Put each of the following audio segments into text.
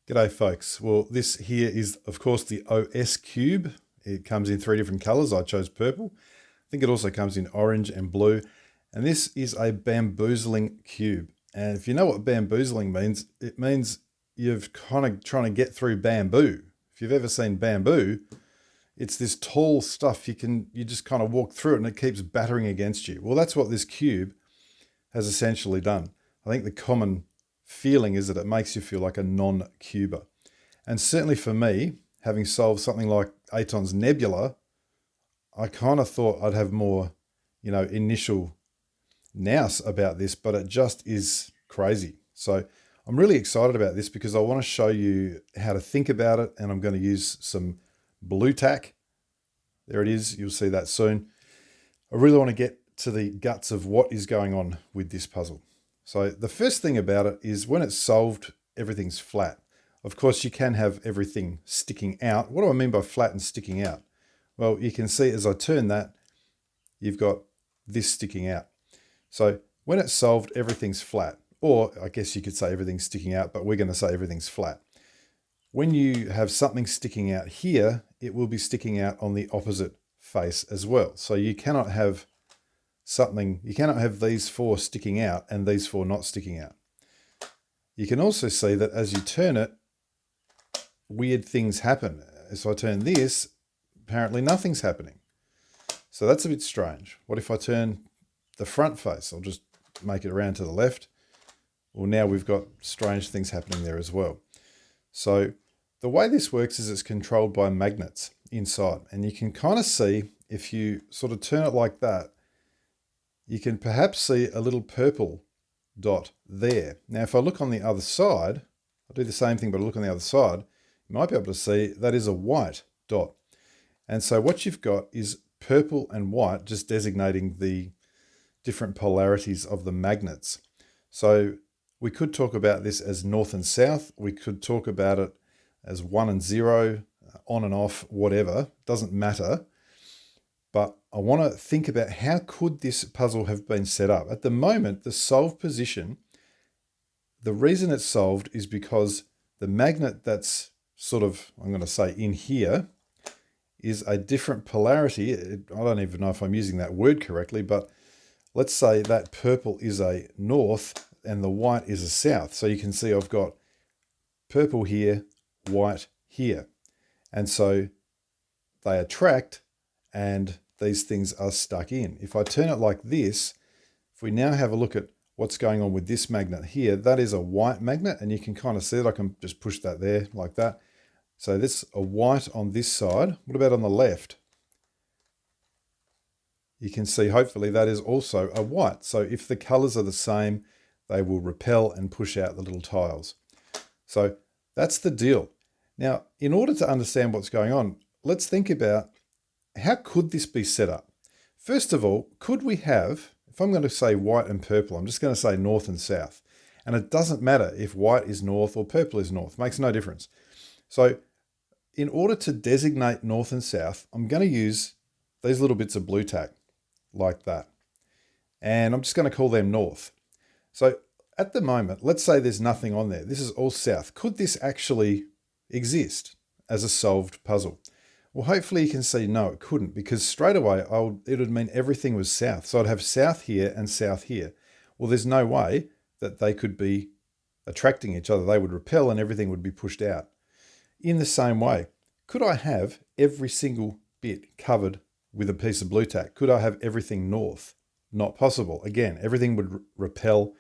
G'day folks. Well, this here is of course the OS cube. It comes in 3 different colors. I chose purple. I think it also comes in orange and blue. And this is a bamboozling cube. And if you know what bamboozling means, it means you're kind of trying to get through bamboo. If you've ever seen bamboo, it's this tall stuff you just kind of walk through it and it keeps battering against you. Well, that's what this cube has essentially done. I think the common feeling is that it makes you feel like a non-cuber. And certainly for me, having solved something like 𝙃𝙃𝙄𝙎 nebula, I kind of thought I'd have more, initial nous about this, but it just is crazy. So I'm really excited about this because I want to show you how to think about it, and I'm going to use some blue tack. There it is. You'll see that soon. I really want to get to the guts of what is going on with this puzzle. So the first thing about it is when it's solved, everything's flat. Of course, you can have everything sticking out. What do I mean by flat and sticking out? Well, you can see as I turn that, you've got this sticking out. So when it's solved, everything's flat. Or I guess you could say everything's sticking out, but we're going to say everything's flat. When you have something sticking out here, it will be sticking out on the opposite face as well. So you cannot have these 4 sticking out and these 4 not sticking out. You can also see that as you turn it, weird things happen. As I turn this, apparently nothing's happening. So that's a bit strange. What if I turn the front face? I'll just make it around to the left. Well, now we've got strange things happening there as well. So the way this works is it's controlled by magnets inside. And you can kind of see, if you sort of turn it like that, you can perhaps see a little purple dot there. Now, if I look on the other side, I'll do the same thing, but I look on the other side, you might be able to see that is a white dot. And so what you've got is purple and white, just designating the different polarities of the magnets. So we could talk about this as north and south. We could talk about it as 1 and 0, on and off, whatever, doesn't matter. But I want to think about how could this puzzle have been set up. At the moment, the solved position, the reason it's solved is because the magnet that's sort of, I'm going to say in here, is a different polarity. I don't even know if I'm using that word correctly, but let's say that purple is a north and the white is a south. So you can see I've got purple here, white here. And so they attract, and these things are stuck in. If I turn it like this, if we now have a look at what's going on with this magnet here, that is a white magnet, and you can kind of see it. I can just push that there like that. So this a white on this side. What about on the left? You can see hopefully that is also a white. So if the colors are the same, they will repel and push out the little tiles. So that's the deal. Now, in order to understand what's going on, let's think about how could this be set up? First of all, could we have, if I'm going to say white and purple, I'm just going to say north and south. And it doesn't matter if white is north or purple is north, makes no difference. So in order to designate north and south, I'm going to use these little bits of blue tack like that. And I'm just going to call them north. So at the moment, let's say there's nothing on there. This is all south. Could this actually exist as a solved puzzle? Well, hopefully you can see no, it couldn't, because straight away it would mean everything was south. So I'd have south here and south here. Well, there's no way that they could be attracting each other. They would repel and everything would be pushed out. In the same way, could I have every single bit covered with a piece of blue tack? Could I have everything north? Not possible. Again, everything would repel,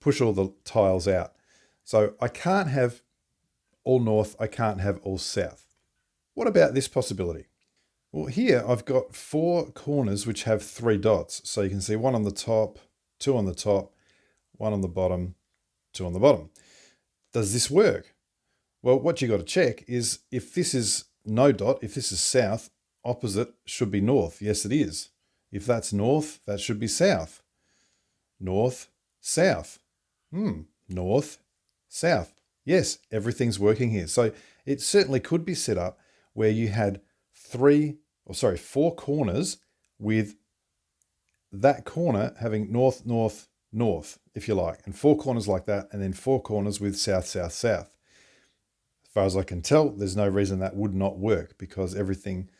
push all the tiles out. So I can't have all north, I can't have all south. What about this possibility? Well, here I've got 4 corners which have 3 dots. So you can see 1 on the top, 2 on the top, 1 on the bottom, 2 on the bottom. Does this work? Well, what you got to check is if this is no dot, if this is south, opposite should be north. Yes, it is. If that's north, that should be south. North, south. North, south. Yes, everything's working here. So it certainly could be set up where you had 4 corners with that corner having north, north, north, if you like, and 4 corners like that, and then 4 corners with south, south, south. far as I can tell, there's no reason that would not work because everything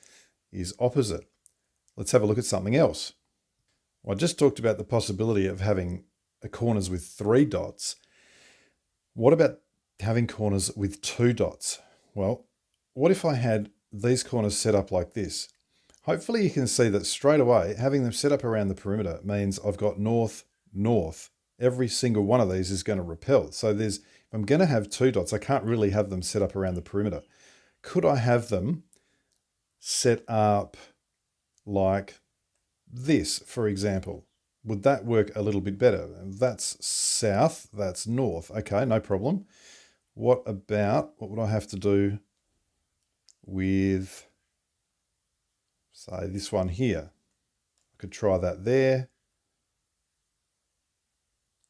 is opposite. Let's have a look at something else. Well, I just talked about the possibility of having corners with 3 dots. What about having corners with 2 dots? Well, what if I had these corners set up like this? Hopefully you can see that straight away, having them set up around the perimeter means I've got north, north. Every single one of these is going to repel. So if I'm going to have 2 dots, I can't really have them set up around the perimeter. Could I have them set up like this, for example? Would that work a little bit better? That's south, that's north. Okay, no problem. What would I have to do with, say, this one here? I could try that there.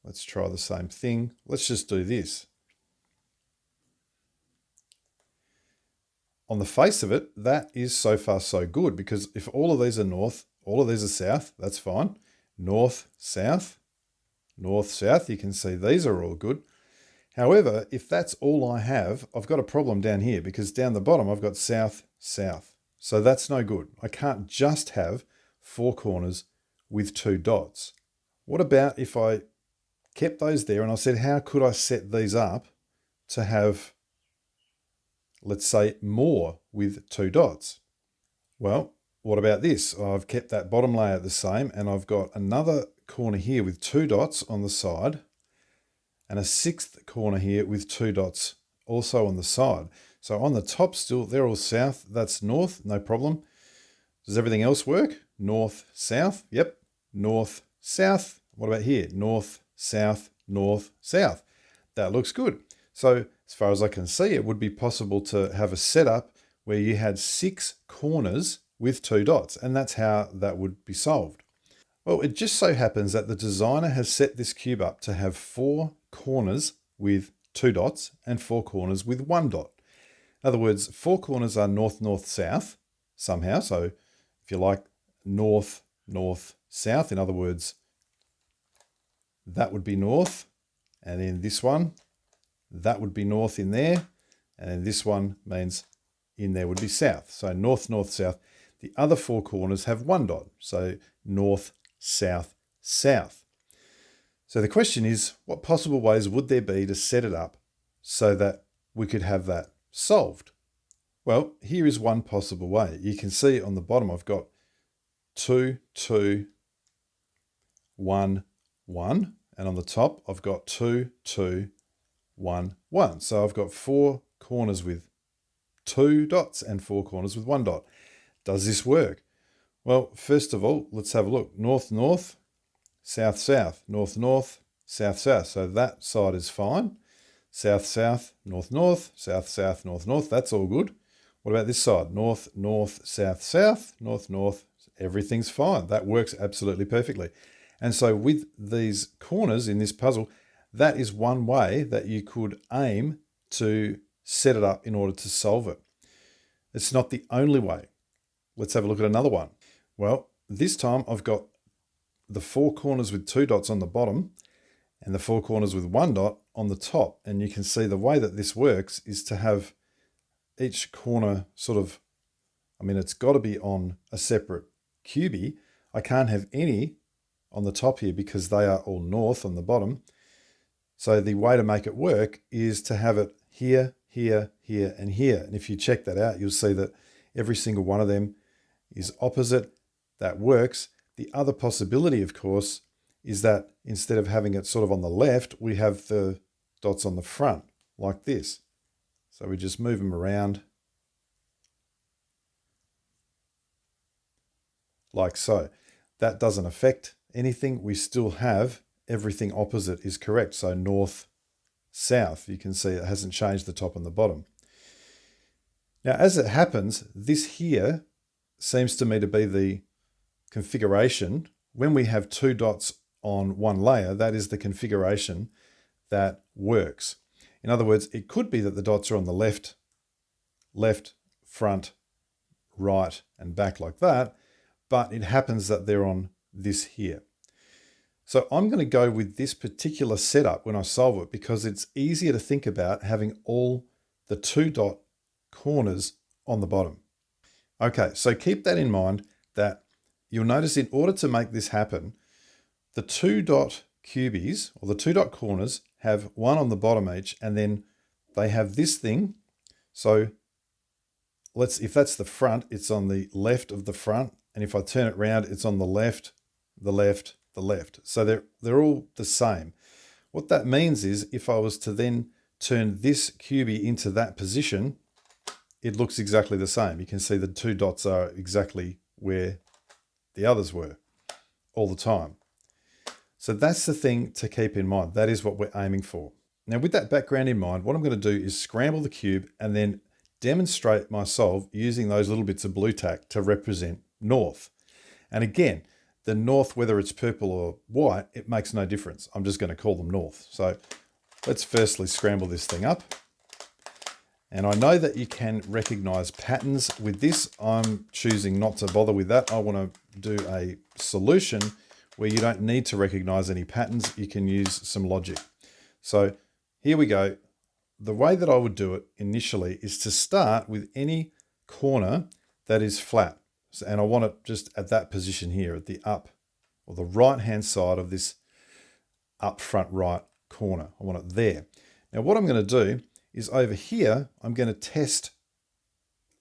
Let's try the same thing. Let's just do this. On the face of it, that is so far so good, because if all of these are north, all of these are south, that's fine. North, south, you can see these are all good. However, if that's all I have, I've got a problem down here, because down the bottom I've got south, south. So that's no good. I can't just have 4 corners with 2 dots. What about if I kept those there and I said, how could I set these up to have, let's say, more with 2 dots? Well, what about this? I've kept that bottom layer the same, and I've got another corner here with 2 dots on the side, and a 6th corner here with 2 dots also on the side. So on the top still, they're all south, that's north, no problem. Does everything else work? North, south, yep. North, south. What about here? North, south, north, south. That looks good. So as far as I can see, it would be possible to have a setup where you had 6 corners with 2 dots, and that's how that would be solved. Well, it just so happens that the designer has set this cube up to have 4 corners with 2 dots and 4 corners with 1 dot. In other words, 4 corners are north, north, south somehow. So if you like, north, north, south, in other words, that would be north, and then this one, that would be north in there, and then this one means in there would be south. So north, north, south. The other 4 corners have 1 dot, so north, south, south. So the question is, what possible ways would there be to set it up so that we could have that solved? Well, here is one possible way. You can see on the bottom I've got 2, 2, 1, 1, and on the top I've got 2, 2, 1, 1. So I've got 4 corners with 2 dots and 4 corners with 1 dot. Does this work? Well, first of all, let's have a look. North, north, south, south, north, north, south, south. So that side is fine. South, south, north, north, south, south, north, north. That's all good. What about this side? North, north, south, south, north, north. Everything's fine. That works absolutely perfectly. And so with these corners in this puzzle, that is one way that you could aim to set it up in order to solve it. It's not the only way. Let's have a look at another one. Well, this time I've got the 4 corners with 2 dots on the bottom and the 4 corners with 1 dot on the top. And you can see the way that this works is to have each corner sort of, it's got to be on a separate cubie. I can't have any on the top here because they are all north on the bottom. So the way to make it work is to have it here, here, here, and here. And if you check that out, you'll see that every single one of them is opposite. That works. The other possibility, of course, is that instead of having it sort of on the left, we have the dots on the front, like this. So we just move them around, like so. That doesn't affect anything. We still have everything opposite is correct. So north, south, you can see it hasn't changed the top and the bottom. Now, as it happens, this here seems to me to be the configuration. When we have 2 dots on one layer, that is the configuration that works. In other words, it could be that the dots are on the left, front, right, and back like that, but it happens that they're on this here. So I'm going to go with this particular setup when I solve it because it's easier to think about having all the 2 dot corners on the bottom. Okay, so keep that in mind, that you'll notice in order to make this happen, the 2 dot cubies, or the 2 dot corners, have one on the bottom each, and then they have this thing. So if that's the front, it's on the left of the front, and if I turn it round, it's on the left, the left, the left. So they're all the same. What that means is if I was to then turn this cubie into that position, it looks exactly the same. You can see the 2 dots are exactly where the others were all the time. So that's the thing to keep in mind. That is what we're aiming for. Now, with that background in mind, what I'm going to do is scramble the cube and then demonstrate my solve using those little bits of blue tack to represent north. And again, the north, whether it's purple or white, it makes no difference. I'm just going to call them north. So let's firstly scramble this thing up. And I know that you can recognize patterns with this. I'm choosing not to bother with that. I want to do a solution where you don't need to recognize any patterns. You can use some logic. So here we go. The way that I would do it initially is to start with any corner that is flat. And I want it just at that position here, at the up or the right-hand side of this up front right corner. I want it there. Now what I'm going to do is over here, I'm going to test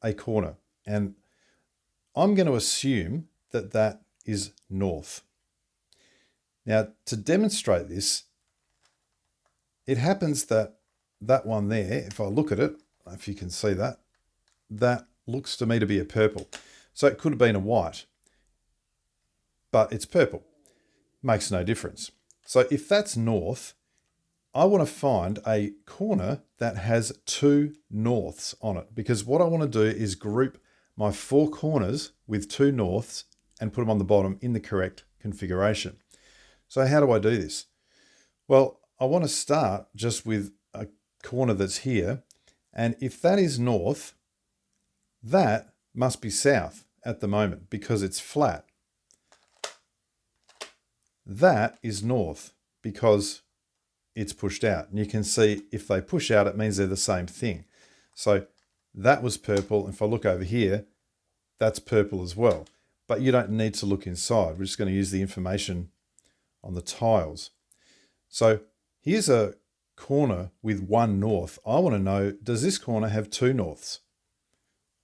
a corner, and I'm going to assume that that is north. Now, to demonstrate this, it happens that that one there, if I look at it, if you can see that, that looks to me to be a purple. So it could have been a white, but it's purple. Makes no difference. So if that's north, I want to find a corner that has 2 norths on it, because what I want to do is group my 4 corners with 2 norths and put them on the bottom in the correct configuration. So how do I do this? Well, I want to start just with a corner that's here, and if that is north, that must be south at the moment because it's flat. That is north because it's pushed out. And you can see if they push out, it means they're the same thing. So that was purple. If I look over here, that's purple as well. But you don't need to look inside. We're just going to use the information on the tiles. So here's a corner with 1 north. I want to know, does this corner have 2 norths?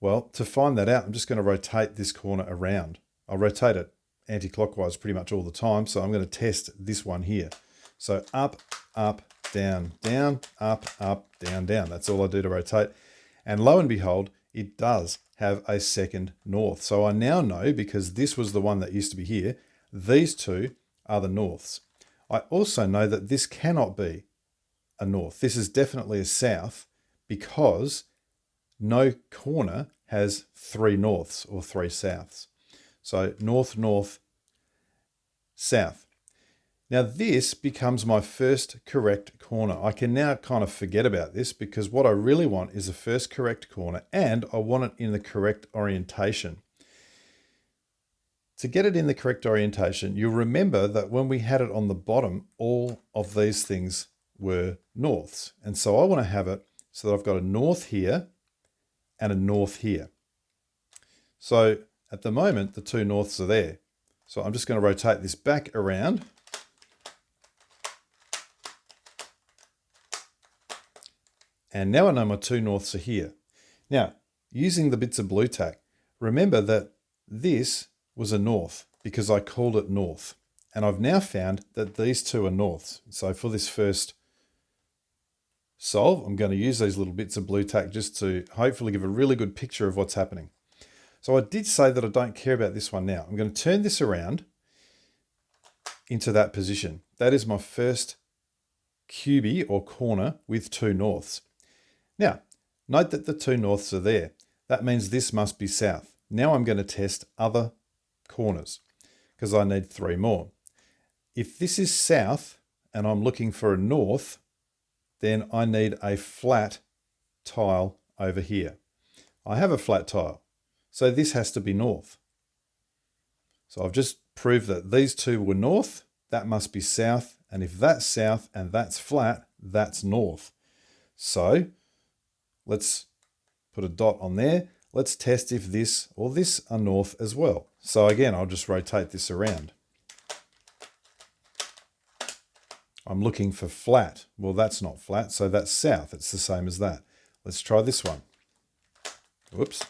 Well, to find that out, I'm just going to rotate this corner around. I'll rotate it anti-clockwise pretty much all the time. So I'm going to test this one here. So up, up, down, down, up, down, down. That's all I do to rotate. And lo and behold, it does have a second north. So I now know, because this was the one that used to be here, these 2 are the norths. I also know that this cannot be a north. This is definitely a south because no corner has 3 norths or 3 souths. So north, north, south. Now this becomes my first correct corner. I can now kind of forget about this because what I really want is the first correct corner, and I want it in the correct orientation. To get it in the correct orientation, you'll remember that when we had it on the bottom, all of these things were norths. And so I want to have it so that I've got a north here and a north here. So at the moment, the 2 norths are there. So I'm just going to rotate this back around. And now I know my 2 norths are here. Now, using the bits of blue tack, remember that this was a north because I called it north. And I've now found that these 2 are norths. So for this first solve, I'm going to use these little bits of blue tack just to hopefully give a really good picture of what's happening. So I did say that I don't care about this one now. I'm going to turn this around into that position. That is my first cubie or corner with 2 norths. Now, note that the 2 norths are there. That means this must be south. Now I'm going to test other corners because I need 3 more. If this is south and I'm looking for a north, then I need a flat tile over here. I have a flat tile, so this has to be north. So I've just proved that these 2 were north, that must be south, and if that's south and that's flat, that's north. So Let's put a dot on there. Let's test if this or this are north as well. So again, I'll just rotate this around. I'm looking for flat. Well, that's not flat, so that's south. It's the same as that. Let's try this one. Whoops.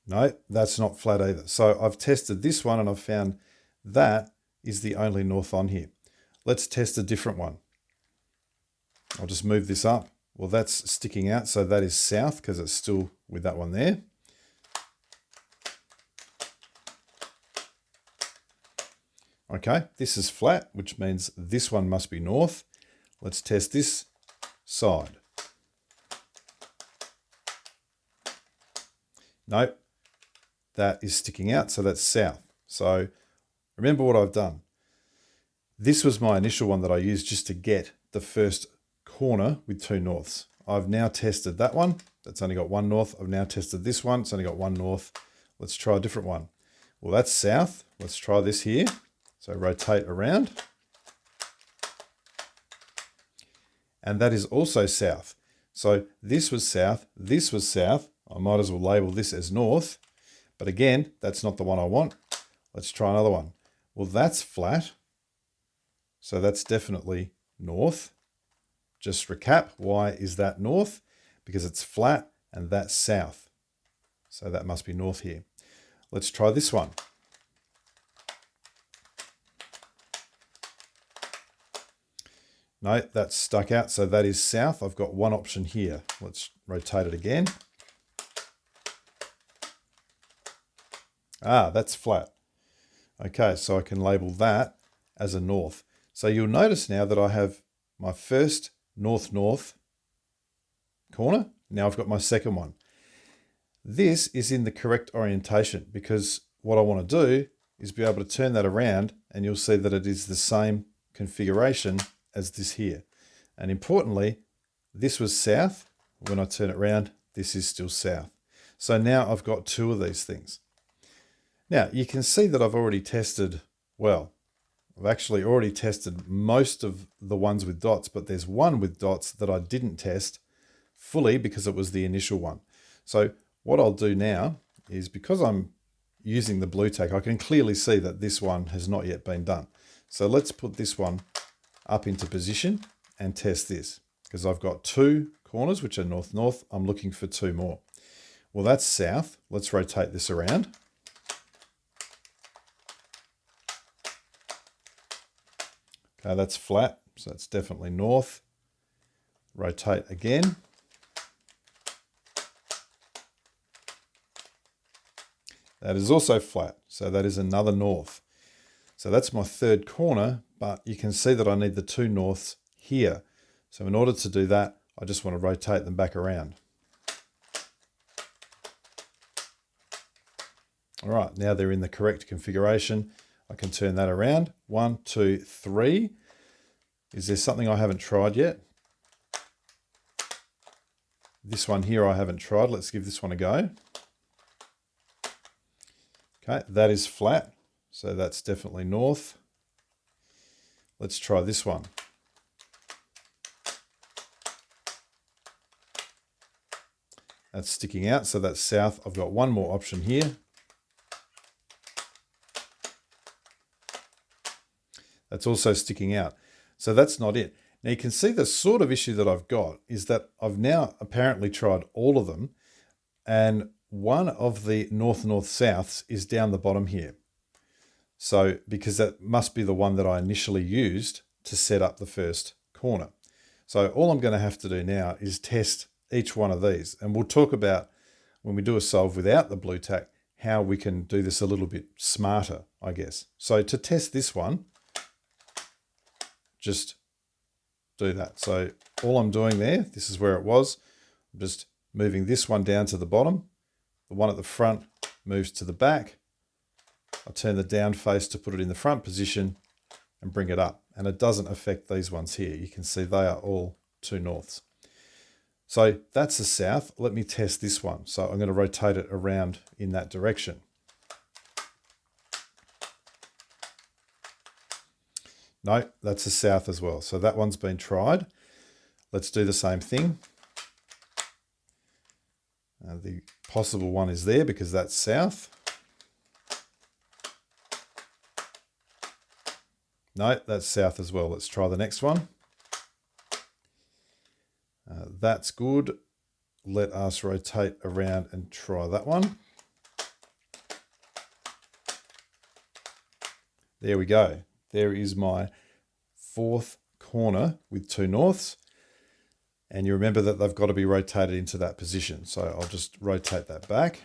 No, that's not flat either. So I've tested this one and I've found that is the only north on here. Let's test a different one. I'll just move this up. Well, that's sticking out, so that is south because it's still with that one there. Okay, this is flat, which means this one must be north. Let's test this side. Nope, that is sticking out, so that's south. So remember what I've done. This was my initial one that I used just to get the first corner with two norths. I've now tested that one. That's only got one north. I've now tested this one. It's only got one north. Let's try a different one. Well, that's south. Let's try this here. So rotate around. And that is also south. So this was south. This was south. I might as well label this as north. But again, that's not the one I want. Let's try another one. Well, that's flat. So that's definitely north. Just recap, why is that north? Because it's flat and that's south. So that must be north here. Let's try this one. No, that's stuck out, so that is south. I've got one option here. Let's rotate it again. Ah, that's flat. Okay, so I can label that as a north. So you'll notice now that I have my first north-north corner. Now I've got my second one. This is in the correct orientation because what I want to do is be able to turn that around and you'll see that it is the same configuration as this here. And importantly, this was south. When I turn it around, this is still south. So now I've got two of these things. Now you can see that I've already tested, well, I've actually already tested most of the ones with dots, but there's one with dots that I didn't test fully because it was the initial one. So what I'll do now is, because I'm using the blue tack, I can clearly see that this one has not yet been done. So let's put this one up into position and test this, because I've got two corners which are north-north. I'm looking for two more. Well, that's south. Let's rotate this around. Okay, that's flat, so that's definitely north. Rotate again. That is also flat, so that is another north. So that's my third corner, but you can see that I need the two norths here. So in order to do that, I just want to rotate them back around. All right, now they're in the correct configuration. I can turn that around. 1, 2, 3. Is there something I haven't tried yet? This one here I haven't tried. Let's give this one a go. Okay, that is flat, so that's definitely north. Let's try this one. That's sticking out, so that's south. I've got one more option here. That's also sticking out. So that's not it. Now you can see the sort of issue that I've got is that I've now apparently tried all of them, and one of the north-north-souths is down the bottom here. So because that must be the one that I initially used to set up the first corner. So all I'm going to have to do now is test each one of these. And we'll talk about, when we do a solve without the blue tack, how we can do this a little bit smarter, I guess. So to test this one, just do that. So all I'm doing there, this is where it was. I'm just moving this one down to the bottom. The one at the front moves to the back. I turn the down face to put it in the front position and bring it up. And it doesn't affect these ones here. You can see they are all two norths. So that's the south. Let me test this one. So I'm going to rotate it around in that direction. No, that's the south as well. So that one's been tried. let's do the same thing. The possible one is there because that's south. No, that's south as well. Let's try the next one. That's good. Let us rotate around and try that one. There we go. There is my fourth corner with two norths. And you remember that they've got to be rotated into that position. So I'll just rotate that back.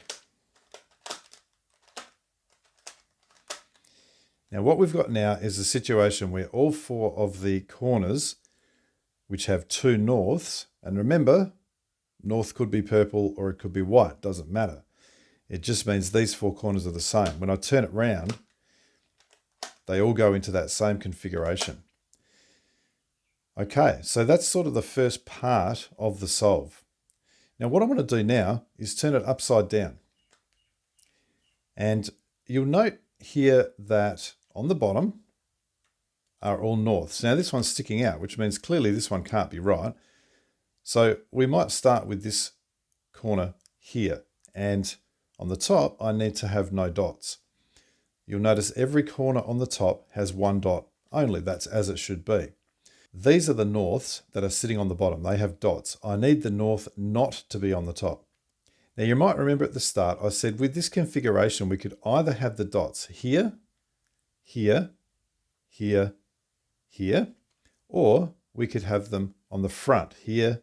Now what we've got now is a situation where all four of the corners, which have two norths, and remember, north could be purple or it could be white, doesn't matter. It just means these four corners are the same. When I turn it round, they all go into that same configuration. Okay, so that's sort of the first part of the solve. Now what I want to do now is turn it upside down. And you'll note here that on the bottom are all norths. Now this one's sticking out, which means clearly this one can't be right. So we might start with this corner here. And on the top, I need to have no dots. You'll notice every corner on the top has one dot only. That's as it should be. These are the norths that are sitting on the bottom. They have dots. I need the north not to be on the top. Now you might remember at the start, I said with this configuration, we could either have the dots here, here, here, here, or we could have them on the front, here,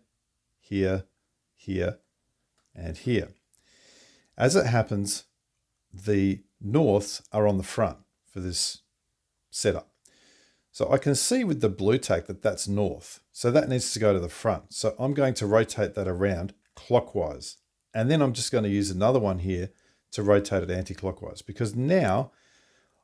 here, here, and here. As it happens, the norths are on the front for this setup. So I can see with the blue tack that that's north. So that needs to go to the front. So I'm going to rotate that around clockwise. And then I'm just going to use another one here to rotate it anti-clockwise, because now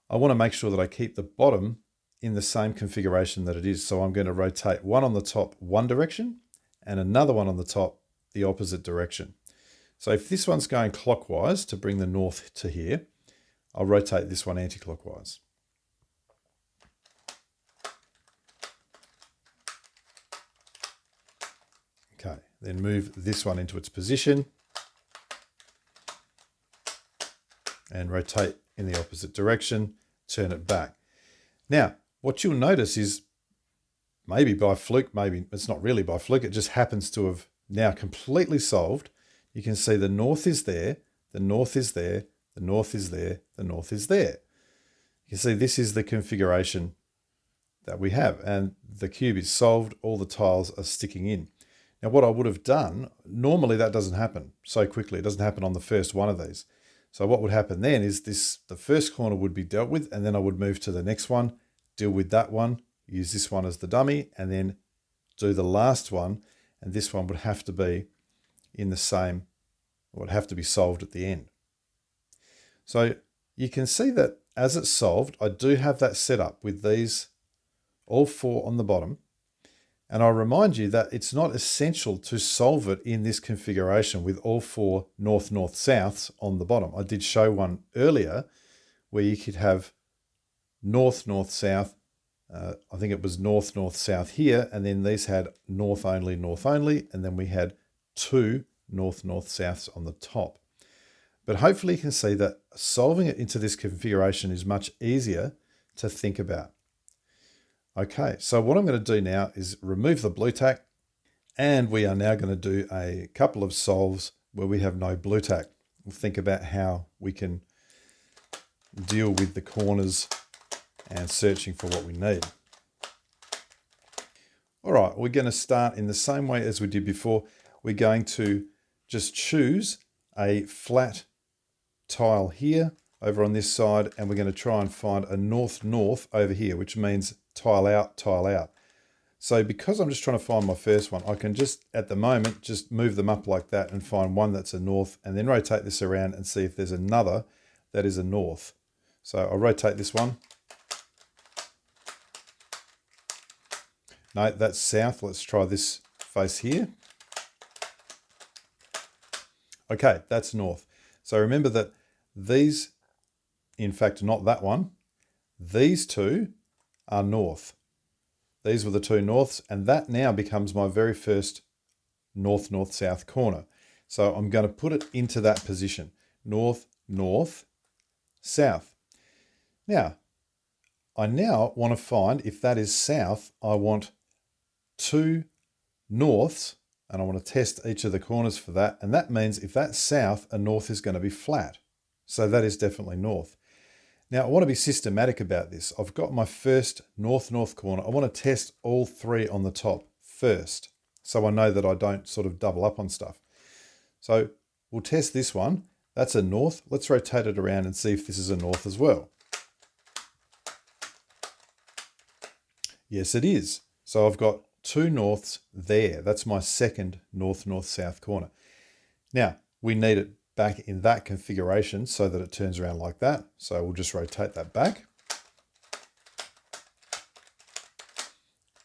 I want to make sure that I keep the bottom in the same configuration that it is. So I'm going to rotate one on the top one direction and another one on the top the opposite direction. So if this one's going clockwise to bring the north to here, I'll rotate this one anti-clockwise. Okay, then move this one into its position and rotate in the opposite direction, turn it back. Now, what you'll notice is maybe by fluke, maybe it's not really by fluke, it just happens to have now completely solved. You can see the north is there, the north is there, the north is there, the north is there. You can see this is the configuration that we have, and the cube is solved, all the tiles are sticking in. Now what I would have done, normally that doesn't happen so quickly, it doesn't happen on the first one of these. So what would happen then is the first corner would be dealt with, and then I would move to the next one, deal with that one, use this one as the dummy, and then do the last one, and this one would have to be in the same, would have to be solved at the end. So you can see that as it's solved, I do have that set up with these all four on the bottom. And I'll remind you that it's not essential to solve it in this configuration with all four north, north, souths on the bottom. I did show one earlier where you could have north, north, south. I think it was north, north, south here. And then these had north only, and then we had two north, north, souths on the top. But hopefully you can see that solving it into this configuration is much easier to think about. Okay, so what I'm going to do now is remove the blue tack, and we are now going to do a couple of solves where we have no blue tack. We'll think about how we can deal with the corners and searching for what we need. All right, we're going to start in the same way as we did before. We're going to just choose a flat tile here over on this side, and we're going to try and find a north, north over here, which means tile out, tile out. So because I'm just trying to find my first one, I can just, at the moment, just move them up like that and find one that's a north, and then rotate this around and see if there's another that is a north. So I'll rotate this one. No, that's south. Let's try this face here. Okay, that's north. So remember that these, in fact, not that one, these two are north. these were the two norths, and that now becomes my very first north, north, south corner. So I'm going to put it into that position. North, north, south. Now, I want to find if that is south, I want two norths, and I want to test each of the corners for that. And that means if that's south, a north is going to be flat. So that is definitely north. Now, I want to be systematic about this. I've got my first north, north corner. I want to test all three on the top first, so I know that I don't sort of double up on stuff. So we'll test this one. That's a north. Let's rotate it around and see if this is a north as well. Yes, it is. So I've got two norths there. That's my second north, north, south corner. Now, we need it back in that configuration so that it turns around like that. So we'll just rotate that back.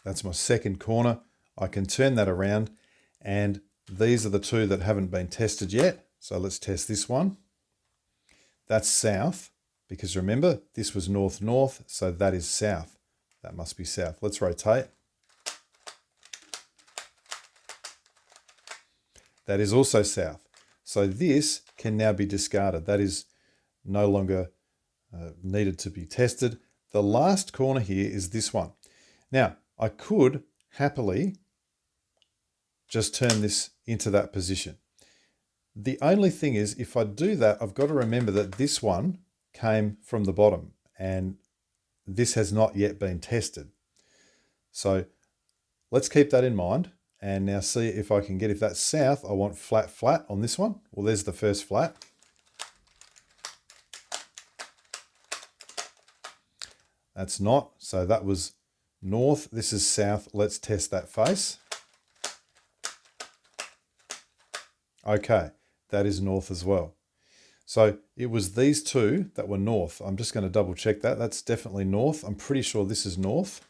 That's my second corner. I can turn that around, and these are the two that haven't been tested yet. So let's test this one. That's south, because remember, this was north, north, so that is south. That must be south. Let's rotate. That is also south. So this can now be discarded. That is no longer needed to be tested. The last corner here is this one. Now, I could happily just turn this into that position. The only thing is, if I do that, I've got to remember that this one came from the bottom and this has not yet been tested. So let's keep that in mind and now see if I can get, if that's south, I want flat, flat on this one. Well, there's the first flat. That's not, so that was north, this is south. Let's test that face. Okay, that is north as well. So it was these two that were north. I'm just going to double check that. That's definitely north. I'm pretty sure this is north.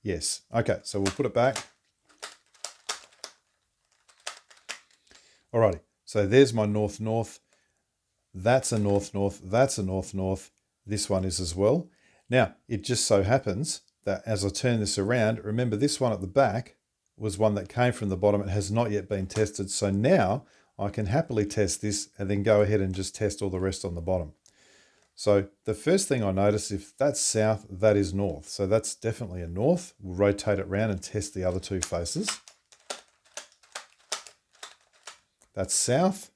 Yes. Okay, so we'll put it back. Alrighty, so there's my north, north. That's a north, north. That's a north, north. This one is as well. Now, it just so happens that as I turn this around, remember this one at the back was one that came from the bottom. It has not yet been tested. So now I can happily test this and then go ahead and just test all the rest on the bottom. So the first thing I notice, if that's south, that is north. So that's definitely a north. We'll rotate it around and test the other two faces. That's south.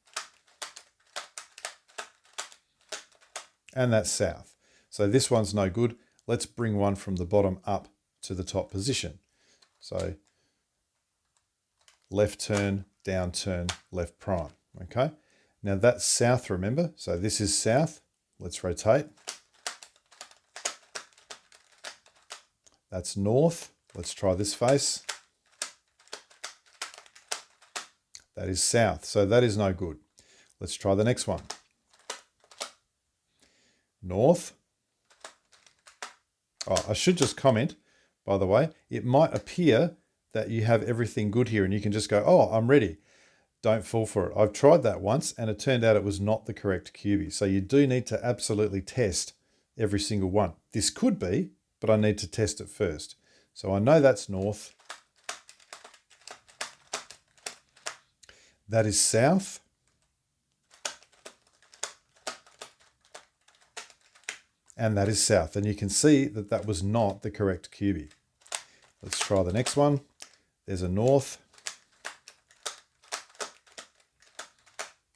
And that's south. So this one's no good. Let's bring one from the bottom up to the top position. So left turn, down turn, left prime. Okay. Now that's south, remember? So this is south. Let's rotate. That's north. Let's try this face. That is south. So that is no good. Let's try the next one. North. Oh, I should just comment, by the way, it might appear that you have everything good here and you can just go, oh, I'm ready. Don't fall for it. I've tried that once and it turned out it was not the correct QB. So you do need to absolutely test every single one. This could be, but I need to test it first. So I know that's north. That is south. And that is south. And you can see that that was not the correct QB. Let's try the next one. There's a north.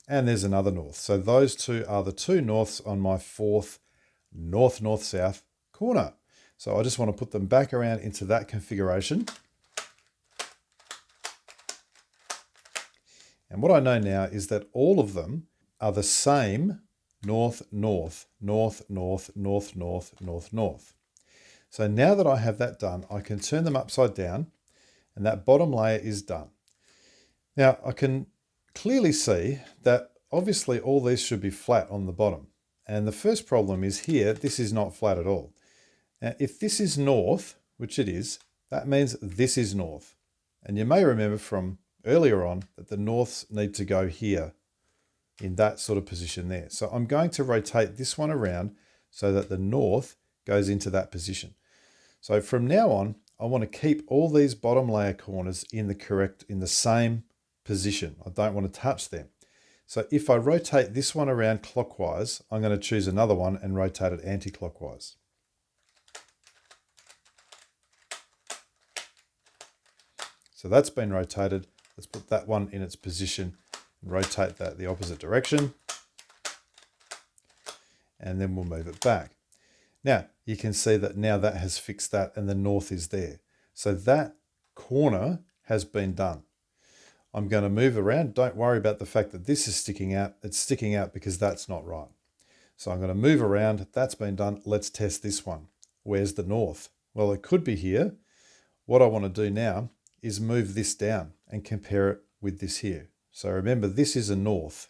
And there's another north. So those two are the two norths on my fourth north, north, south corner. So I just want to put them back around into that configuration. And what I know now is that all of them are the same north, north, north, north, north, north, north, north. So now that I have that done, I can turn them upside down and that bottom layer is done. Now I can clearly see that obviously all these should be flat on the bottom. And the first problem is here, this is not flat at all. Now if this is north, which it is, that means this is north. And you may remember from earlier on that the norths need to go here in that sort of position there. So I'm going to rotate this one around so that the north goes into that position. So from now on, I want to keep all these bottom layer corners in the same position. I don't want to touch them. So if I rotate this one around clockwise, I'm going to choose another one and rotate it anti-clockwise. So that's been rotated. Let's put that one in its position and rotate that the opposite direction. And then we'll move it back. Now, you can see that now that has fixed that and the north is there. So that corner has been done. I'm going to move around. Don't worry about the fact that this is sticking out. It's sticking out because that's not right. So I'm going to move around. That's been done. Let's test this one. Where's the north? Well, it could be here. What I want to do now is move this down and compare it with this here. So remember, this is a north.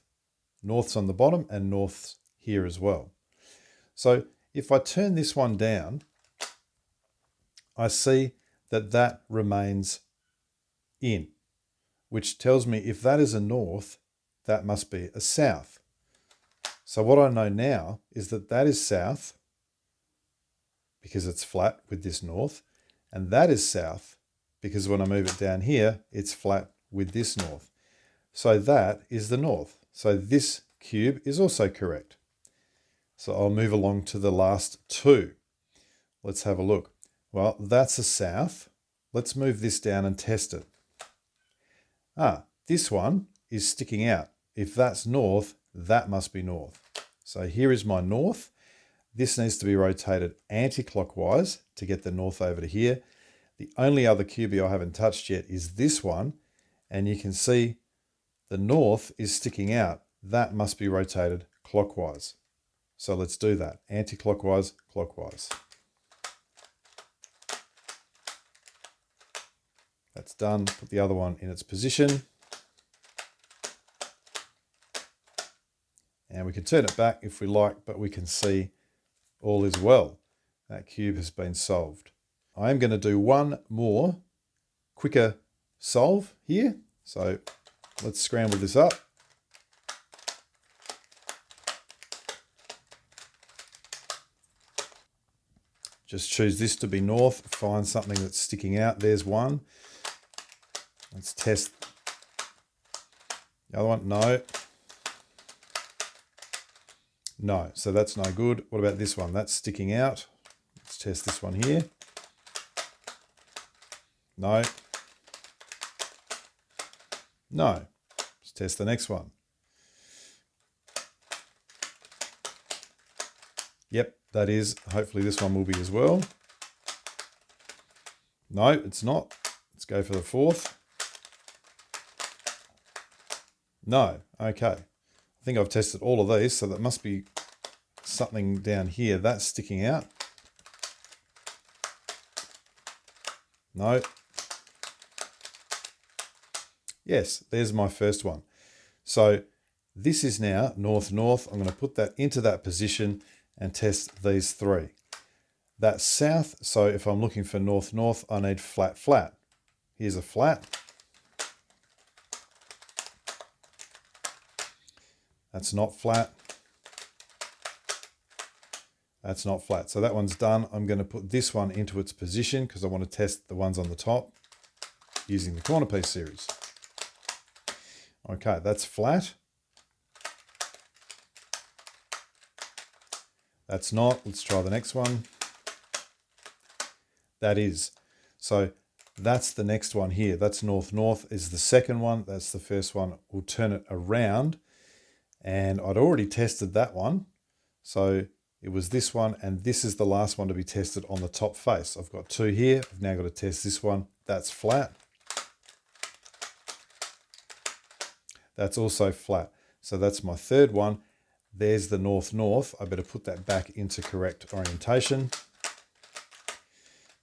North's on the bottom and north's here as well. So if I turn this one down, I see that that remains in, which tells me if that is a north, that must be a south. So what I know now is that that is south because it's flat with this north, and that is south because when I move it down here, it's flat with this north. So that is the north. So this cube is also correct. So I'll move along to the last two. Let's have a look. Well, that's a south. Let's move this down and test it. This one is sticking out. If that's north, that must be north. So here is my north. This needs to be rotated anti-clockwise to get the north over to here. The only other cubie I haven't touched yet is this one. And you can see the north is sticking out. That must be rotated clockwise. So let's do that. Anti-clockwise, clockwise. That's done. Put the other one in its position. And we can turn it back if we like, but we can see all is well. That cube has been solved. I am going to do one more quicker solve here. So let's scramble this up. Just choose this to be north, find something that's sticking out. There's one. Let's test the other one. No. No, so that's no good. What about this one? That's sticking out. Let's test this one here. No. No. Let's test the next one. Yep, that is. Hopefully this one will be as well. No, it's not. Let's go for the fourth. No. Okay. I think I've tested all of these, so that must be something down here. That's sticking out. No. Yes, there's my first one. So this is now north, north. I'm going to put that into that position and test these three. That's south, so if I'm looking for north, north, I need flat, flat. Here's a flat. That's not flat. That's not flat. So that one's done. I'm going to put this one into its position because I want to test the ones on the top using the corner piece series. Okay, that's flat. That's not. Let's try the next one. That is. So that's the next one here. That's north, north is the second one. That's the first one. We'll turn it around. And I'd already tested that one. So it was this one, and this is the last one to be tested on the top face. I've got two here. I've now got to test this one. That's flat. That's also flat. So that's my third one. There's the north, north. I better put that back into correct orientation.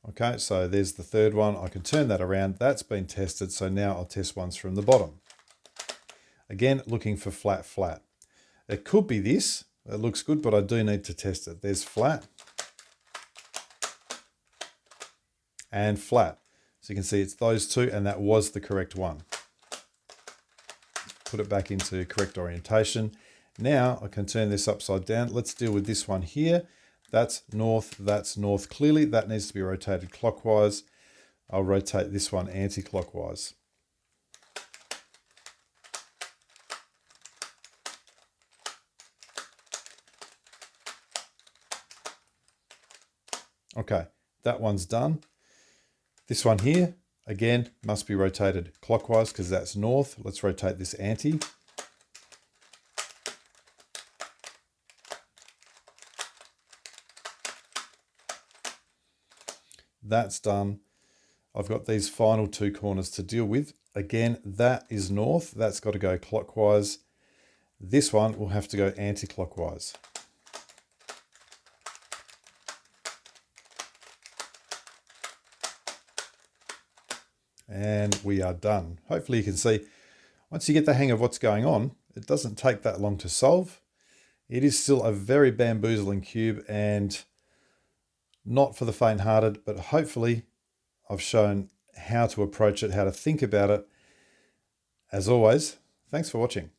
Okay, so there's the third one. I can turn that around. That's been tested. So now I'll test ones from the bottom. Again, looking for flat, flat. It could be this. It looks good, but I do need to test it. There's flat and flat. So you can see it's those two, and that was the correct one. Put it back into correct orientation. Now I can turn this upside down. Let's deal with this one here. That's north, that's north. Clearly that needs to be rotated clockwise. I'll rotate this one anti-clockwise. Okay, that one's done. This one here, again, must be rotated clockwise because that's north. Let's rotate this anti. That's done. I've got these final two corners to deal with. Again, that is north. That's got to go clockwise. This one will have to go anti-clockwise. And we are done. Hopefully you can see, once you get the hang of what's going on, it doesn't take that long to solve. It is still a very bamboozling cube and not for the faint-hearted, but hopefully I've shown how to approach it, how to think about it. As always, thanks for watching.